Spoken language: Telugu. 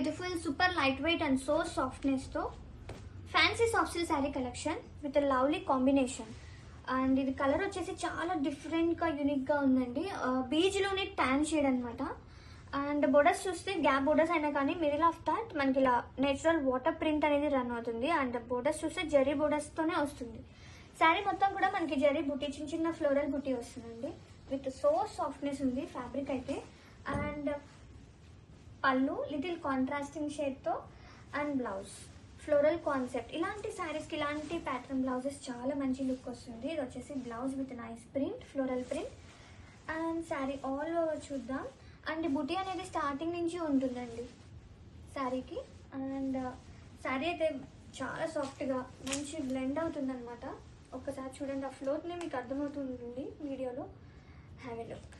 Beautiful super light weight and so softness తో fancy soft silk sari collection with lovely combination. And ఇది కలర్ వచ్చేసి చాలా డిఫరెంట్ గా యూనిక్ గా ఉందండి. బీచ్ లోనే ట్యాన్ షేడ్ అనమాట. అండ్ బోర్డర్స్ చూస్తే గ్యాప్ బోర్డర్స్ అయినా కానీ మిడిల్ ఆఫ్ దాట్ మనకి ఇలా నేచురల్ వాటర్ ప్రింట్ అనేది రన్ అవుతుంది. అండ్ బోర్డర్స్ చూస్తే జరీ బోర్డర్స్ తోనే వస్తుంది. శారీ మొత్తం కూడా మనకి జరీ బుట్టి, చిన్న చిన్న ఫ్లోరల్ బుట్టి వస్తుందండి. విత్ సో సాఫ్ట్నెస్ ఉంది ఫ్యాబ్రిక్ అయితే. అండ్ పళ్ళు లిటిల్ కాంట్రాస్టింగ్ షేడ్ తో అండ్ బ్లౌజ్ ఫ్లోరల్ కాన్సెప్ట్. ఇలాంటి శారీస్ కి ఇలాంటి ప్యాటర్న్ బ్లౌజెస్ చాలా మంచి లుక్ వస్తుంది. ఇది వచ్చేసి blouse with nice print, floral print. And sari all over చూద్దాం. అండ్ బుటీ అనేది స్టార్టింగ్ నుంచి ఉంటుందండి శారీకి. అండ్ శారీ అయితే చాలా సాఫ్ట్గా మంచి బ్లెండ్ అవుతుంది అనమాట. ఒక్కసారి చూడండి, ఆ ఫ్లోర్నే మీకు అర్థమవుతుంది వీడియోలో. Have a look.